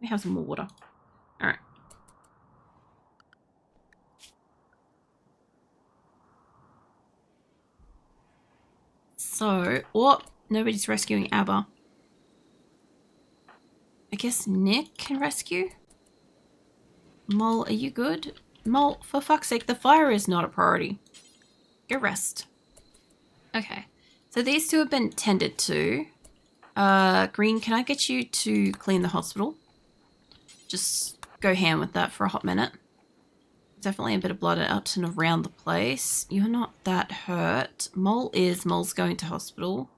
me have some more water. Alright. So, oh, nobody's rescuing Abba. I guess Nick can rescue? Mole, are you good? Mole, for fuck's sake, the fire is not a priority. Go rest. Okay. So these two have been tended to. Green, can I get you to clean the hospital? Just go ham with that for a hot minute. Definitely a bit of blood out and around the place. You're not that hurt. Mole is. Mole's going to hospital.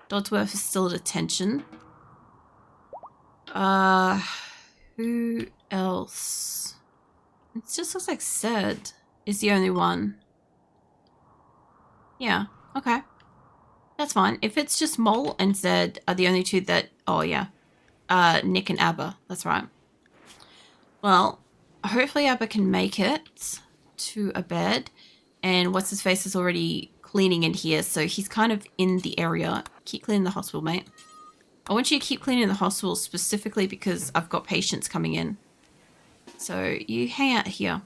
Dodsworth is still at attention. Who else? It just looks like Zed is the only one. Yeah, okay. That's fine. If it's just Mole and Zed are the only two that... Oh, yeah. Nick and Abba. That's right. Well, hopefully Abba can make it to a bed. And What's-His-Face is already cleaning in here, so he's kind of in the area. Keep cleaning the hospital, mate. I want you to keep cleaning the hospital specifically because I've got patients coming in. So you hang out here.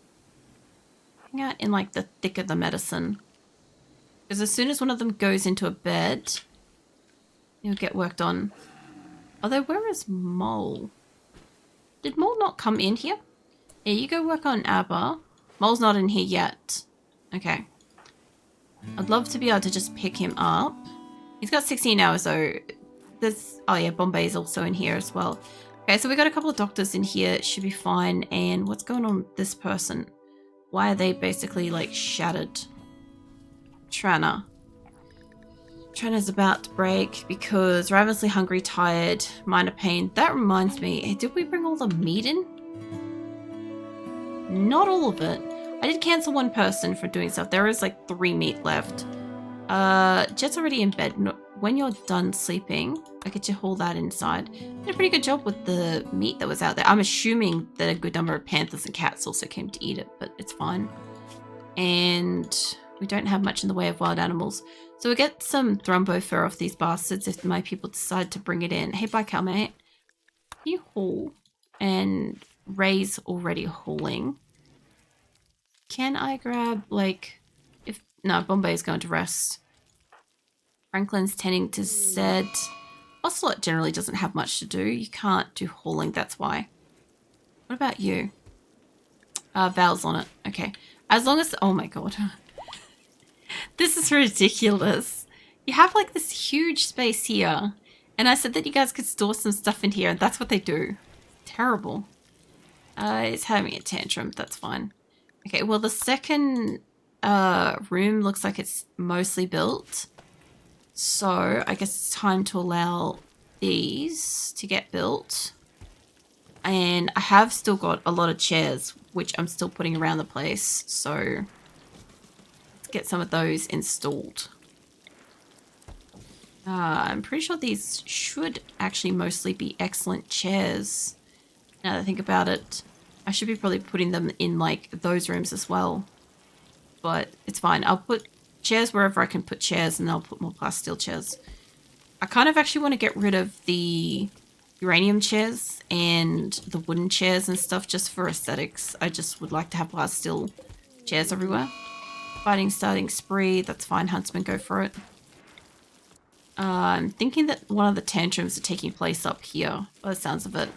Hang out in like the thick of the medicine. Because as soon as one of them goes into a bed, you'll get worked on. Although, where is Mole? Did Mole not come in here? Yeah, you go work on Abba. Mole's not in here yet. Okay. I'd love to be able to just pick him up. He's got 16 hours though. There's, oh yeah, Bombay's also in here as well. Okay, so we got a couple of doctors in here. It should be fine. And what's going on with this person? Why are they basically like shattered? Trana. Trana's about to break because ravenously hungry, tired, minor pain. That reminds me, did we bring all the meat in? Not all of it. I did cancel one person for doing stuff. There is like 3 meat left. Jet's already in bed. When you're done sleeping, I get you haul that inside. Did a pretty good job with the meat that was out there. I'm assuming that a good number of panthers and cats also came to eat it, but it's fine. And we don't have much in the way of wild animals. So we'll get some Thrumbo fur off these bastards if my people decide to bring it in. Hey, bye, cow mate. You haul. And Ray's already hauling. Can I grab, like... No, Bombay's going to rest. Franklin's tending to Zed. Ocelot generally doesn't have much to do. You can't do hauling, that's why. What about you? Val's on it. Okay. As long as... Oh my god. This is ridiculous. You have like this huge space here. And I said that you guys could store some stuff in here, and that's what they do. Terrible. It's having a tantrum. That's fine. Okay, well the second room looks like it's mostly built. So I guess it's time to allow these to get built. And I have still got a lot of chairs, which I'm still putting around the place. So let's get some of those installed. I'm pretty sure these should actually mostly be excellent chairs. Now that I think about it, I should be probably putting them in like those rooms as well. But it's fine. I'll put chairs wherever I can put chairs, and I'll put more plasteel chairs. I kind of actually want to get rid of the uranium chairs and the wooden chairs and stuff just for aesthetics. I just would like to have plasteel chairs everywhere. Fighting starting spree. That's fine. Huntsman, go for it. I'm thinking that one of the tantrums are taking place up here, by the sounds of it.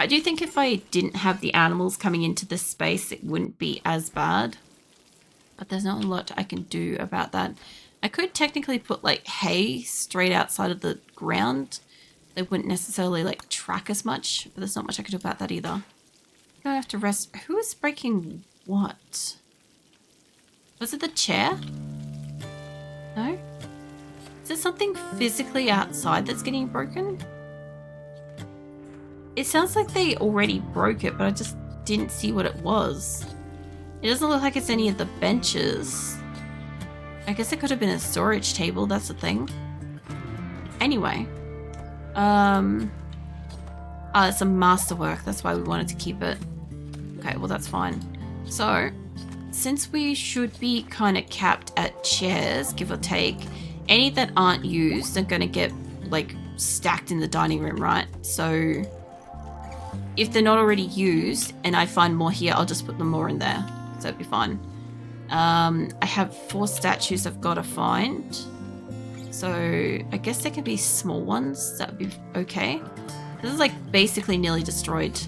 I do think if I didn't have the animals coming into this space, it wouldn't be as bad. But there's not a lot I can do about that. I could technically put like hay straight outside of the ground. They wouldn't necessarily like track as much, but there's not much I could do about that either. I have to rest. Who is breaking what? Was it the chair? No? Is there something physically outside that's getting broken? It sounds like they already broke it, but I just didn't see what it was. It doesn't look like it's any of the benches. I guess it could have been a storage table, that's the thing. Anyway. It's a masterwork, that's why we wanted to keep it. Okay, well that's fine. So, since we should be kind of capped at chairs, give or take, any that aren't used are going to get, like, stacked in the dining room, right? So if they're not already used and I find more here, I'll just put them more in there. So it'd be fine. I have 4 statues I've got to find. So I guess there can be small ones. That would be okay. This is like basically nearly destroyed.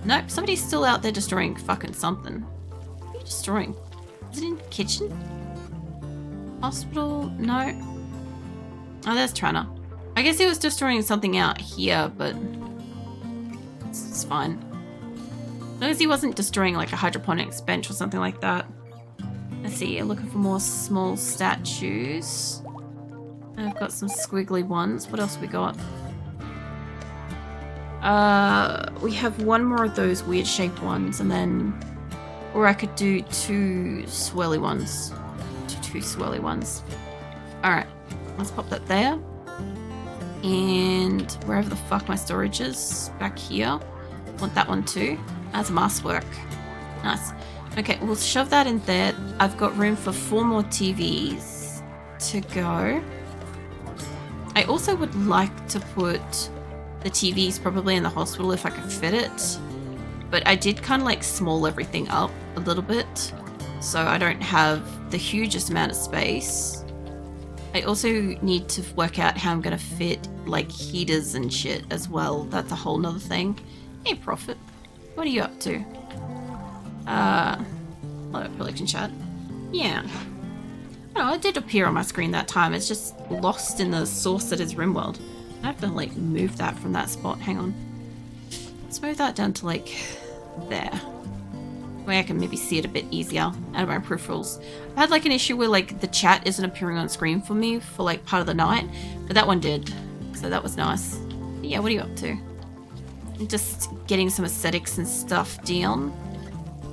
Nope, somebody's still out there destroying fucking something. What are you destroying? Is it in the kitchen? Hospital? No. Oh, there's Trana. I guess he was destroying something out here, but it's fine. As long as he wasn't destroying like a hydroponics bench or something like that. Let's see, I'm looking for more small statues. I've got some squiggly ones. What else we got? We have one more of those weird shaped ones, and then, or I could do 2 swirly ones. 2 swirly ones. Alright, let's pop that there. And wherever the fuck my storage is, back here. Want that one too. That's maskwork. Nice. Okay, we'll shove that in there. I've got room for 4 more TVs to go. I also would like to put the TVs probably in the hospital if I could fit it. But I did kind of like small everything up a little bit, so I don't have the hugest amount of space. I also need to work out how I'm going to fit like heaters and shit as well. That's a whole nother thing. Hey, Prophet. What are you up to? Hello, Prediction Chat. Yeah. Oh, it did appear on my screen that time. It's just lost in the source that is RimWorld. I have to like move that from that spot. Hang on. Let's move that down to like there. Way I can maybe see it a bit easier out of my peripherals. I had like an issue where like the chat isn't appearing on screen for me for like part of the night, but that one did. So that was nice. But yeah, what are you up to? Just getting some aesthetics and stuff down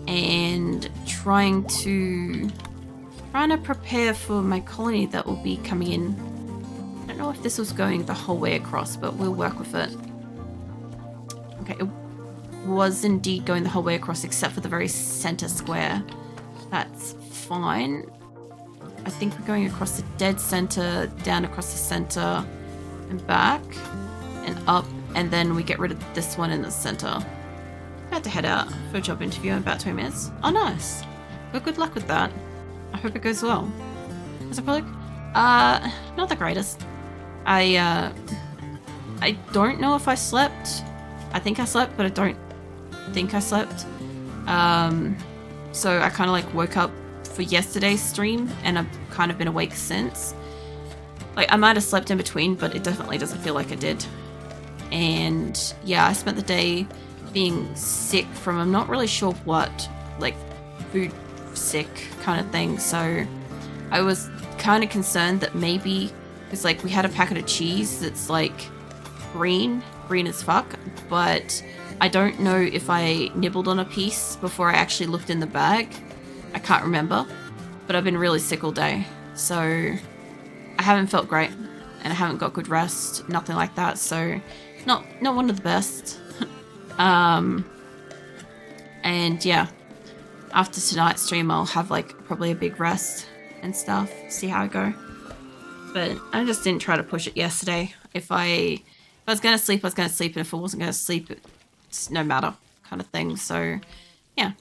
and trying to prepare for my colony that will be coming in. I don't know if this was going the whole way across, but we'll work with it. Okay, it was indeed going the whole way across except for the very center square. That's fine. I think we're going across the dead center, down across the center and back and up, and then we get rid of this one in the center. About to head out for a job interview in about 2 minutes. Oh, nice. Well, good luck with that. I hope it goes well. How's it look? Not the greatest. I don't know if I slept. I think I slept, but I don't think I slept. So I kind of like woke up for yesterday's stream and I've kind of been awake since. Like I might have slept in between, but it definitely doesn't feel like I did. And yeah, I spent the day being sick from I'm not really sure what, like food sick kind of thing. So I was kind of concerned that maybe it's like we had a packet of cheese that's like green as fuck, but I don't know if I nibbled on a piece before I actually looked in the bag. I can't remember, but I've been really sick all day, so I haven't felt great and I haven't got good rest, nothing like that, so not one of the best. And yeah, after tonight's stream I'll have like probably a big rest and stuff, see how I go. But I just didn't try to push it yesterday. If I was going to sleep, I was going to sleep, and if I wasn't going to sleep, it's no matter kind of thing. So yeah,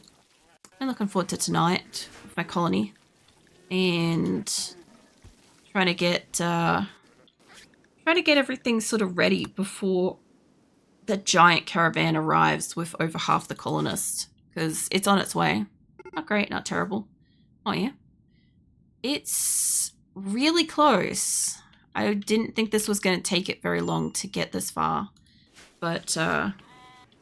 I'm looking forward to tonight with my colony and trying to get everything sort of ready before the giant caravan arrives with over half the colonists, because it's on its way. Not great, not terrible. Oh yeah, it's really close. I didn't think this was going to take it very long to get this far, but I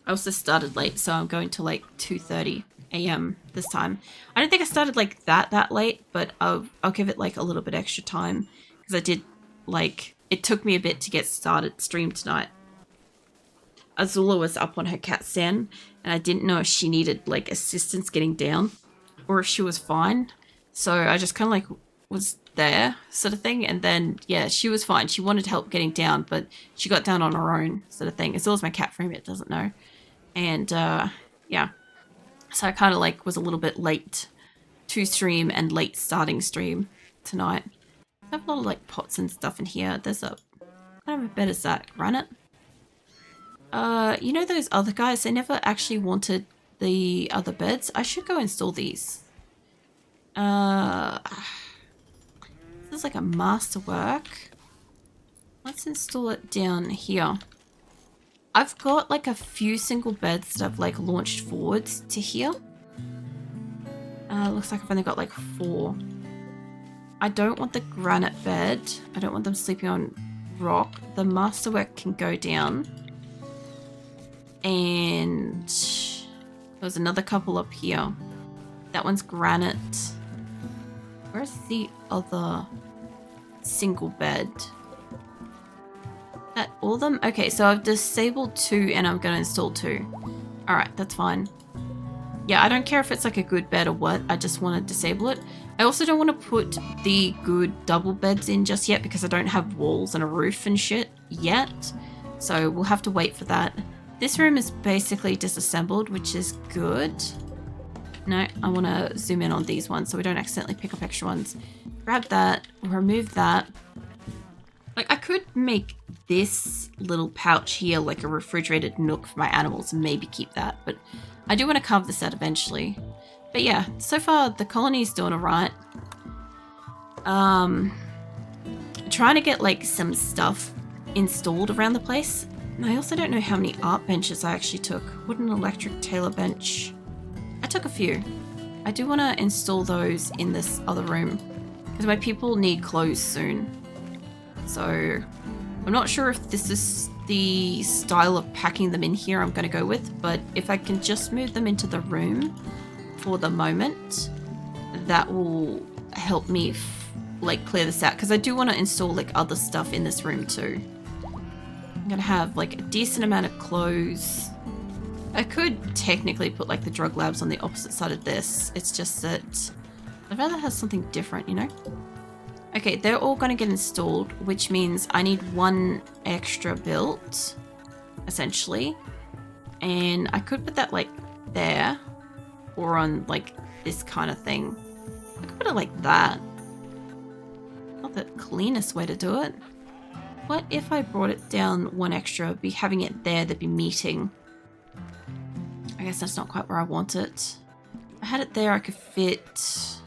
also started late, so I'm going to like 2:30 a.m. this time. I don't think I started like that late, but I'll give it like a little bit extra time, because I did like, it took me a bit to get started stream tonight. Azula was up on her cat stand, and I didn't know if she needed like assistance getting down or if she was fine. So I just kind of like was there sort of thing, and then yeah, she was fine. She wanted help getting down, but she got down on her own sort of thing. As well as my cat frame, it doesn't know. And yeah, so I kind of like was a little bit late to stream and late starting stream tonight. I have a lot of like pots and stuff in here. There's a What kind of a bed is that? Granite? You know those other guys? They never actually wanted the other beds. I should go install these. This is like a masterwork. Let's install it down here. I've got like a few single beds that I've like launched forwards to here. Looks like I've only got like 4. I don't want the granite bed. I don't want them sleeping on rock. The masterwork can go down. And there's another couple up here. That one's granite. Where's the other single bed? That all of them? Okay, so I've disabled 2 and I'm going to install 2. Alright, that's fine. Yeah, I don't care if it's like a good bed or what. I just want to disable it. I also don't want to put the good double beds in just yet because I don't have walls and a roof and shit yet. So we'll have to wait for that. This room is basically disassembled, which is good. No, I want to zoom in on these ones so we don't accidentally pick up extra ones. Grab that, remove that. Like, I could make this little pouch here like a refrigerated nook for my animals and maybe keep that, but I do want to carve this out eventually. But yeah, so far the colony's doing alright. Trying to get like some stuff installed around the place. And I also don't know how many art benches I actually took. Wooden electric tailor bench. I took a few. I do want to install those in this other room because my people need clothes soon. So I'm not sure if this is the style of packing them in here I'm going to go with, but if I can just move them into the room for the moment, that will help me like clear this out because I do want to install like other stuff in this room too. I'm going to have like a decent amount of clothes. I could technically put like the drug labs on the opposite side of this. It's just that I'd rather have something different, you know? Okay, they're all going to get installed, which means I need 1 extra built, essentially. And I could put that like there or on like this kind of thing. I could put it like that. Not the cleanest way to do it. What if I brought it down 1 extra, be having it there, they'd be meeting. I guess that's not quite where I want it. If I had it there, I could fit...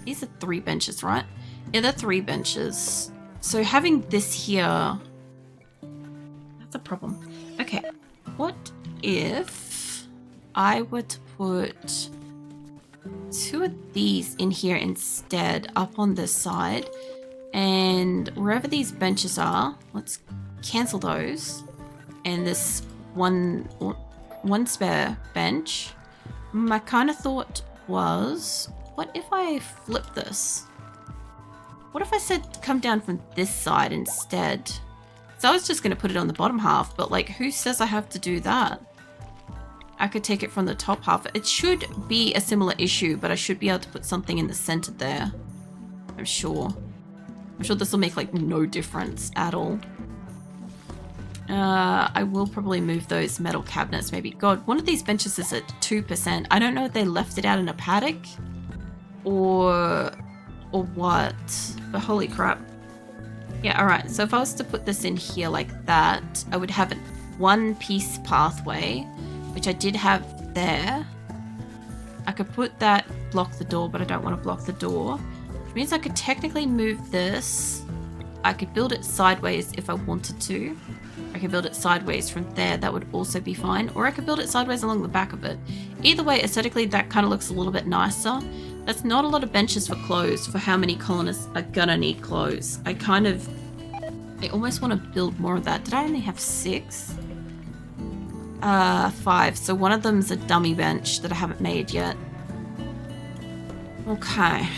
These are 3 benches, right? Yeah, they're 3 benches. So having this here... That's a problem. Okay, what if I were to put 2 of these in here instead, up on this side, and wherever these benches are, let's cancel those, and this one spare bench. My kind of thought was, what if I flip this? What if I said come down from this side instead? So I was just going to put it on the bottom half, but like who says I have to do that? I could take it from the top half. It should be a similar issue, but I should be able to put something in the center there. I'm sure. I'm sure this will make like no difference at all. I will probably move those metal cabinets maybe. God, one of these benches is at 2%. I don't know if they left it out in a paddock or what, but holy crap. Yeah, alright, so if I was to put this in here like that, I would have a 1-piece pathway, which I did have there. I could put that, block the door, but I don't want to block the door, which means I could technically move this. I could build it sideways if I wanted to. I could build it sideways from there, that would also be fine, or I could build it sideways along the back of it. Either way, aesthetically, that kind of looks a little bit nicer. That's not a lot of benches for clothes for how many colonists are gonna need clothes. I almost want to build more of that. Did I only have 6? 5. So one of them's a dummy bench that I haven't made yet. Okay.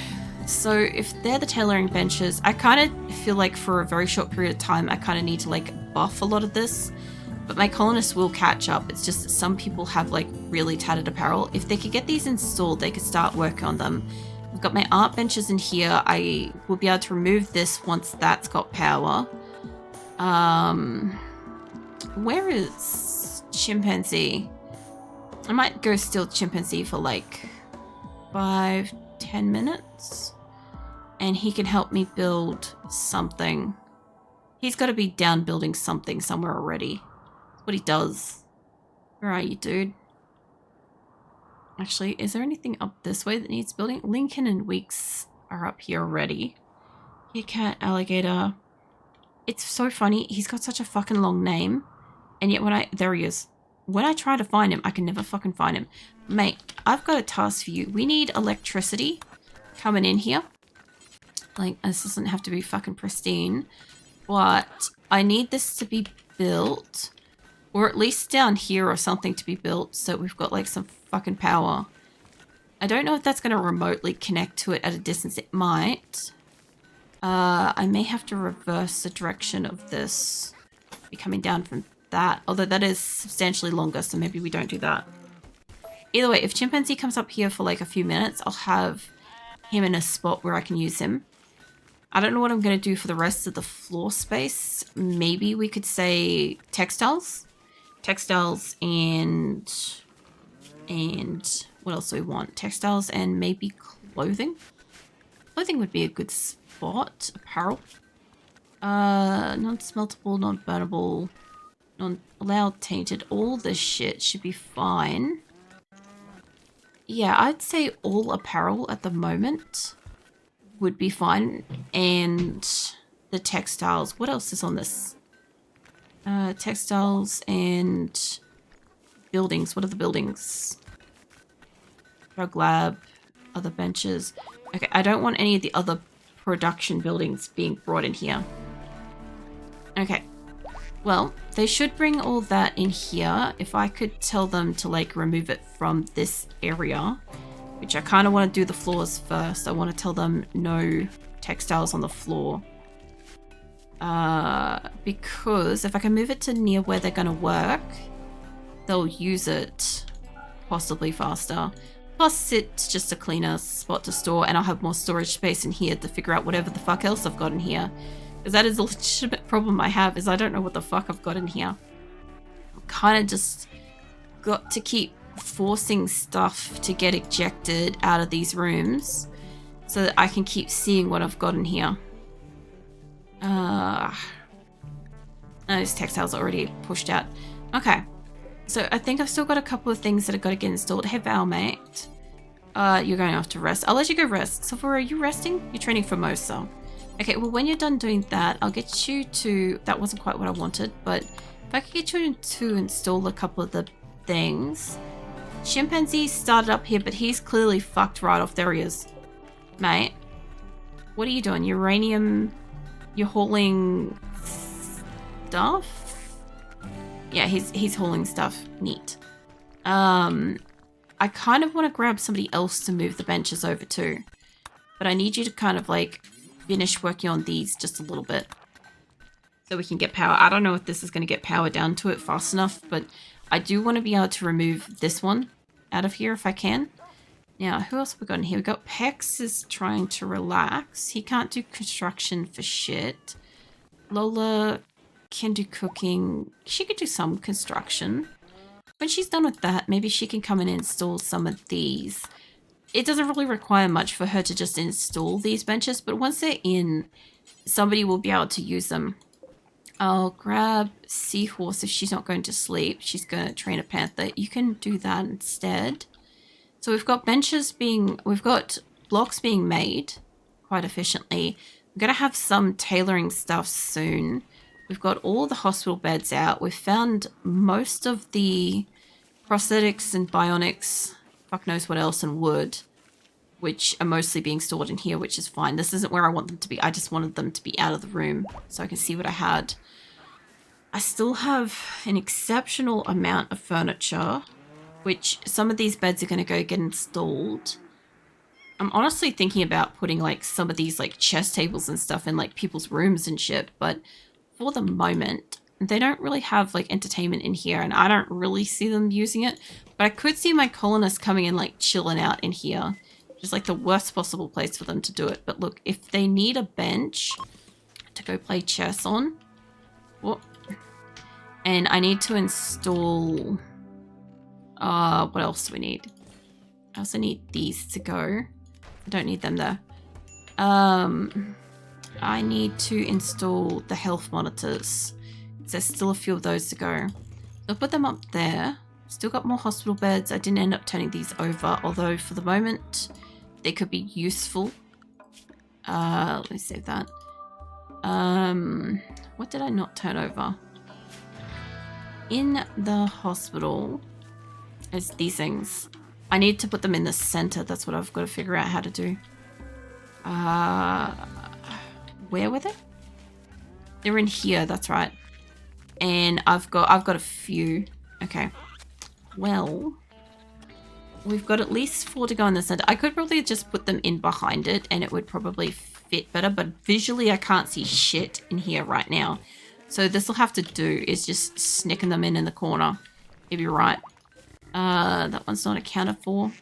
So if they're the tailoring benches, I kind of feel like for a very short period of time, I kind of need to like buff a lot of this. But my colonists will catch up. It's just that some people have like really tattered apparel. If they could get these installed, they could start working on them. I've got my art benches in here. I will be able to remove this once that's got power. Where is Chimpanzee? I might go steal Chimpanzee for like 5-10 minutes. And he can help me build something. He's got to be down building something somewhere already. That's what he does. Where are you, dude? Actually, is there anything up this way that needs building? Lincoln and Weeks are up here already. Here, cat, alligator. It's so funny. He's got such a fucking long name. And yet when there he is. When I try to find him, I can never fucking find him. Mate, I've got a task for you. We need electricity coming in here. Like, this doesn't have to be fucking pristine. But I need this to be built. Or at least down here or something to be built so we've got like some fucking power. I don't know if that's going to remotely connect to it at a distance. It might. I may have to reverse the direction of this. Be coming down from that. Although that is substantially longer, so maybe we don't do that. Either way, if Chimpanzee comes up here for like a few minutes, I'll have him in a spot where I can use him. I don't know what I'm going to do for the rest of the floor space. Maybe we could say textiles. Textiles and what else do we want? Textiles and maybe clothing. Clothing would be a good spot. Apparel. Non-smeltable, non-burnable, non-allowed tainted. All this shit should be fine. Yeah, I'd say all apparel at the moment would be fine. And the textiles. What else is on this? Textiles and buildings. What are the buildings? Drug lab, other benches. Okay, I don't want any of the other production buildings being brought in here. Okay, well, they should bring all that in here. If I could tell them to like remove it from this area, which I kind of want to do the floors first. I want to tell them no textiles on the floor. Because if I can move it to near where they're going to work, they'll use it possibly faster. Plus, it's just a cleaner spot to store, and I'll have more storage space in here to figure out whatever the fuck else I've got in here. Because that is a legitimate problem I have, is I don't know what the fuck I've got in here. I've kind of just got to keep forcing stuff to get ejected out of these rooms so that I can keep seeing what I've got in here. Those textiles are already pushed out. Okay. So I think I've still got a couple of things that I've got to get installed. Hey, Val, mate. You're going off to rest. I'll let you go rest. Sophia, are you resting? You're training for Mosa. Okay, well, when you're done doing that, I'll get you to... That wasn't quite what I wanted, but if I could get you to install a couple of the things. Chimpanzee started up here, but he's clearly fucked right off. There he is. Mate, what are you doing? Uranium... You're hauling stuff? Yeah, he's hauling stuff. Neat. I kind of want to grab somebody else to move the benches over to. But I need you to kind of like finish working on these just a little bit. So we can get power. I don't know if this is going to get power down to it fast enough, but I do want to be able to remove this one out of here if I can. Now, who else have we got in here? We've got Pex is trying to relax. He can't do construction for shit. Lola can do cooking. She could do some construction. When she's done with that, maybe she can come and install some of these. It doesn't really require much for her to just install these benches, but once they're in, somebody will be able to use them. I'll grab Seahorse if she's not going to sleep. She's going to train a panther. You can do that instead. So we've got we've got blocks being made quite efficiently. We're going to have some tailoring stuff soon. We've got all the hospital beds out. We've found most of the prosthetics and bionics, fuck knows what else, and wood, which are mostly being stored in here, which is fine. This isn't where I want them to be. I just wanted them to be out of the room so I can see what I had. I still have an exceptional amount of furniture, which some of these beds are going to go get installed. I'm honestly thinking about putting like some of these like chess tables and stuff in like people's rooms and shit, but for the moment, they don't really have like entertainment in here and I don't really see them using it, but I could see my colonists coming and like chilling out in here, which is like the worst possible place for them to do it. But look, if they need a bench to go play chess on, whoop, and I need to install... what else do we need? I also need these to go. I don't need them there. I need to install the health monitors. There's still a few of those to go. I'll put them up there. Still got more hospital beds. I didn't end up turning these over, although for the moment they could be useful. Let me save that. What did I not turn over? In the hospital is these things. I need to put them in the center. That's what I've got to figure out how to do. Where were they? They're in here, that's right. And I've got a few. Okay. Well, we've got at least 4 to go in the center. I could probably just put them in behind it and it would probably fit better, but visually I can't see shit in here right now. So this will have to do is just snicking them in the corner. If you're right. That one's not accounted for.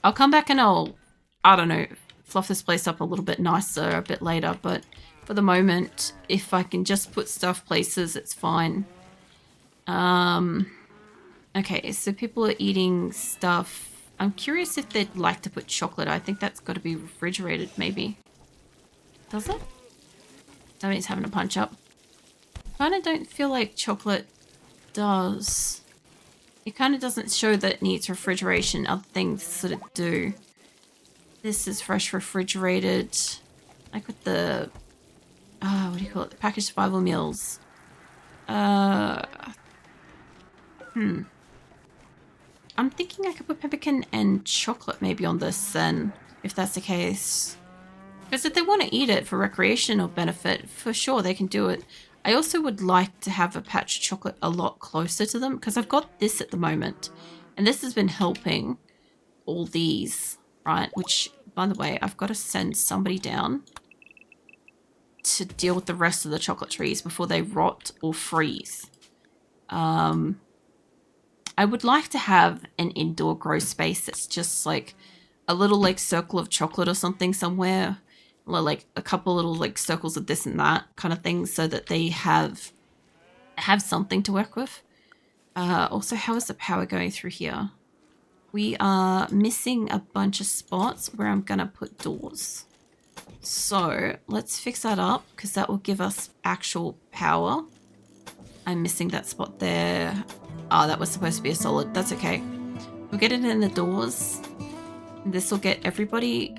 I'll come back and I don't know, fluff this place up a little bit nicer a bit later, but for the moment, if I can just put stuff places, it's fine. Okay, so people are eating stuff. I'm curious if they'd like to put chocolate. I think that's got to be refrigerated, maybe. Does it? Somebody's having a punch up. Kind of don't feel like chocolate does. It kind of doesn't show that it needs refrigeration. Other things sort of do. This is fresh refrigerated. Like with the... what do you call it? The packaged survival meals. I'm thinking I could put pemmican and chocolate maybe on this then, if that's the case. Because if they want to eat it for recreational benefit, for sure they can do it. I also would like to have a patch of chocolate a lot closer to them, because I've got this at the moment. And this has been helping all these, right? Which, by the way, I've got to send somebody down to deal with the rest of the chocolate trees before they rot or freeze. I would like to have an indoor grow space that's just like a little like circle of chocolate or something somewhere. Like a couple little like circles of this and that kind of thing, so that they have something to work with. Also, how is the power going through here? We are missing a bunch of spots where I'm going to put doors. So let's fix that up, because that will give us actual power. I'm missing that spot there. Oh, that was supposed to be a solid. That's okay. We'll get it in the doors. This will get everybody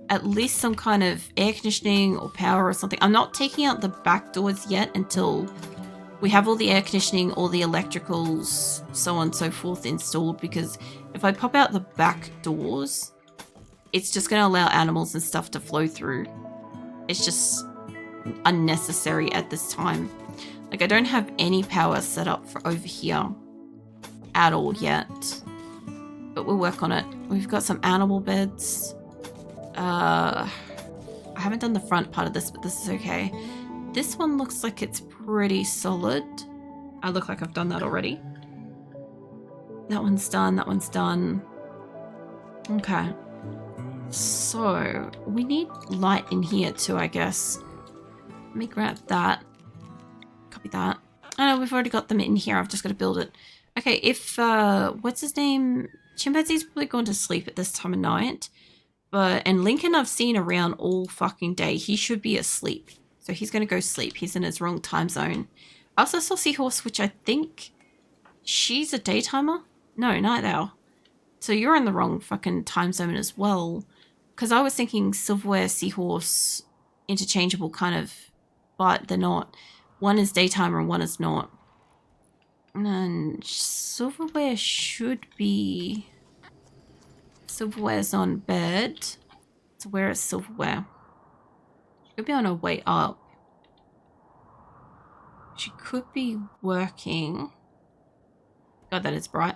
at least some kind of air conditioning or power or something. I'm not taking out the back doors yet until we have all the air conditioning, all the electricals, so on and so forth installed, because if I pop out the back doors, it's just going to allow animals and stuff to flow through. It's just unnecessary at this time. Like, I don't have any power set up for over here at all yet, but we'll work on it. We've got some animal beds. I haven't done the front part of this, but this is okay. This one looks like it's pretty solid. I look like I've done that already. That one's done. That one's done. Okay. So, we need light in here too, I guess. Let me grab that. Copy that. Oh no, we've already got them in here. I've just got to build it. Okay, if, what's his name? Chimpanzee's probably gone to sleep at this time of night. And Lincoln I've seen around all fucking day. He should be asleep. So he's going to go sleep. He's in his wrong time zone. I also saw Seahorse, which I think she's a daytimer. No, night owl. So you're in the wrong fucking time zone as well. Because I was thinking Silverware, Seahorse, interchangeable kind of, but they're not. One is daytimer and one is not. And Silverware should be... Silverware's on bed. So where is Silverware? She could be on her way up. She could be working. God, that is bright.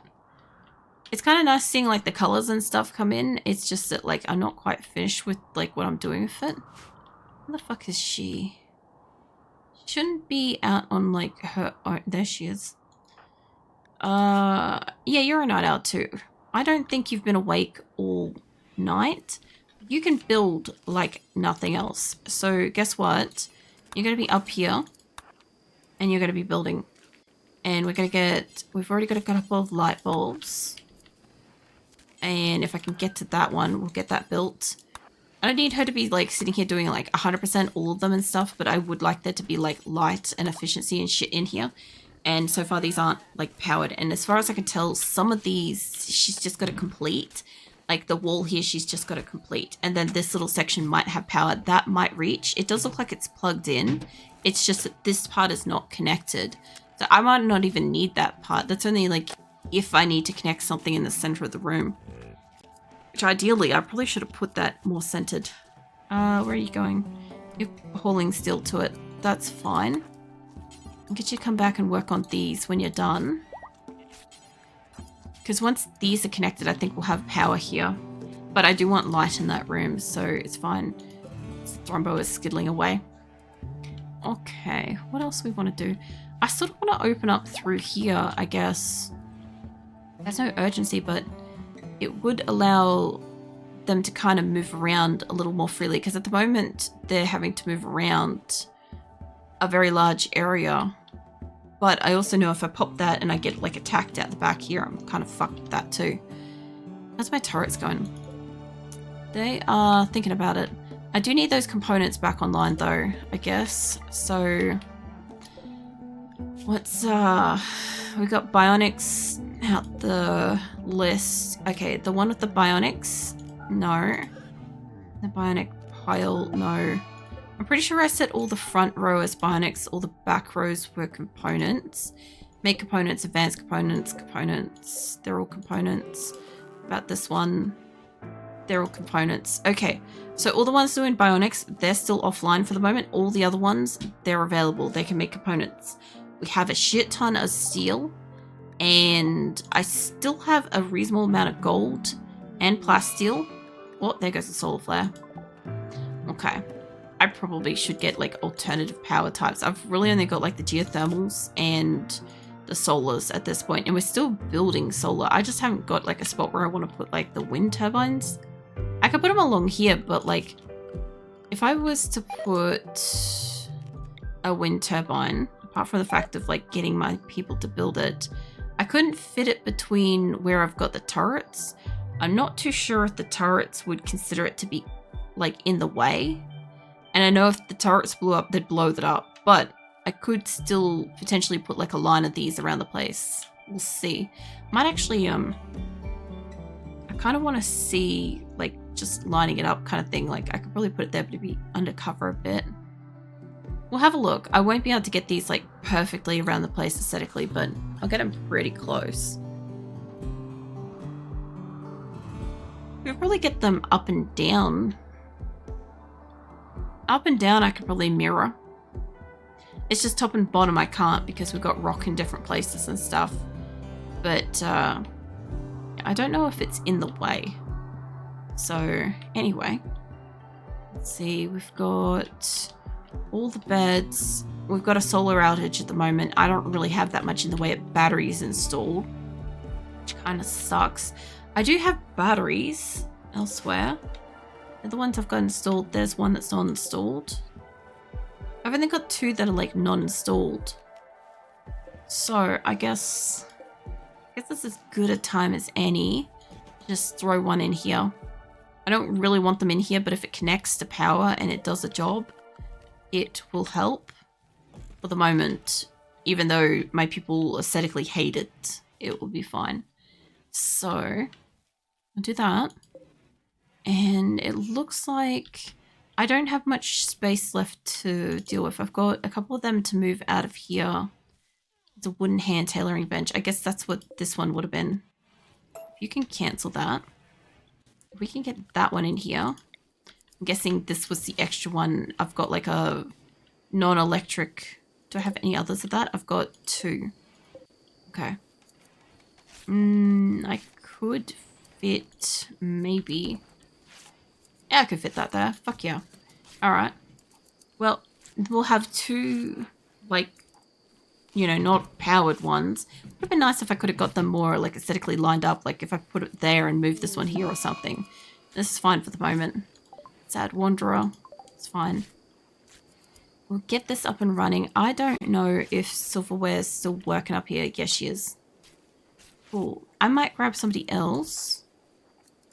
It's kind of nice seeing like the colors and stuff come in. It's just that like I'm not quite finished with like what I'm doing with it. Where the fuck is she? She shouldn't be out on like her own. There she is. Yeah, you're a night owl too. I don't think you've been awake all night. You can build like nothing else. So guess what? You're going to be up here and you're going to be building. And we're going to get, we've already got a couple of light bulbs. And if I can get to that one, we'll get that built. I don't need her to be like sitting here doing like 100% all of them and stuff, but I would like there to be like light and efficiency and shit in here. And so far these aren't like powered. And as far as I can tell, some of these she's just got to complete. Like the wall here, she's just got to complete. And then this little section might have power. That might reach. It does look like it's plugged in. It's just that this part is not connected. So I might not even need that part. That's only like if I need to connect something in the center of the room. Which ideally, I probably should have put that more centered. Where are you going? You're hauling steel to it. That's fine. I'll get you to come back and work on these when you're done. Because once these are connected, I think we'll have power here. But I do want light in that room, so it's fine. Thrombo is skiddling away. Okay, what else do we want to do? I sort of want to open up through here, I guess. There's no urgency, but it would allow them to kind of move around a little more freely. Because at the moment, they're having to move around a very large area. But I also know if I pop that and I get like attacked out the back here, I'm kind of fucked with that too. How's my turrets going? They are thinking about it. I do need those components back online though, I guess. So what's we got bionics out the list. Okay, the one with the bionics, no. The bionic pile, no. I'm pretty sure I set all the front row as bionics, all the back rows were components. Make components, advanced components, components. They're all components. About this one, they're all components. Okay, so all the ones doing bionics, they're still offline for the moment. All the other ones, they're available. They can make components. We have a shit ton of steel, and I still have a reasonable amount of gold and plasteel. Oh, there goes the solar flare. Okay. I probably should get like alternative power types. I've really only got like the geothermals and the solars at this point, and we're still building solar. I just haven't got like a spot where I want to put like the wind turbines. I could put them along here, but like if I was to put a wind turbine, apart from the fact of like getting my people to build it, I couldn't fit it between where I've got the turrets. I'm not too sure if the turrets would consider it to be like in the way. And I know if the turrets blew up, they'd blow that up. But I could still potentially put like a line of these around the place. We'll see. Might actually, I kind of want to see like just lining it up kind of thing. Like I could probably put it there, but it'd be undercover a bit. We'll have a look. I won't be able to get these like perfectly around the place aesthetically, but I'll get them pretty close. We'll probably get them up and down. Up and down I could probably mirror. It's just top and bottom I can't because we've got rock in different places and stuff. But I don't know if it's in the way. So anyway, let's see. We've got all the beds. We've got a solar outage at the moment. I don't really have that much in the way of batteries installed, which kind of sucks. I do have batteries elsewhere. The ones I've got installed, there's one that's not installed. I've only got two that are like non-installed. So I guess this is as good a time as any. Just throw one in here. I don't really want them in here, but if it connects to power and it does a job, it will help. For the moment, even though my people aesthetically hate it, it will be fine. So I'll do that. And it looks like I don't have much space left to deal with. I've got a couple of them to move out of here. It's a wooden hand tailoring bench. I guess that's what this one would have been. You can cancel that. We can get that one in here. I'm guessing this was the extra one. I've got like a non-electric. Do I have any others of that? I've got two. Okay. I could fit maybe... Yeah, I could fit that there. Fuck yeah. Alright. Well, we'll have two, like, you know, not powered ones. It would have been nice if I could have got them more, like, aesthetically lined up. Like, if I put it there and move this one here or something. This is fine for the moment. Sad Wanderer. It's fine. We'll get this up and running. I don't know if Silverware's still working up here. Yes, she is. Cool. I might grab somebody else.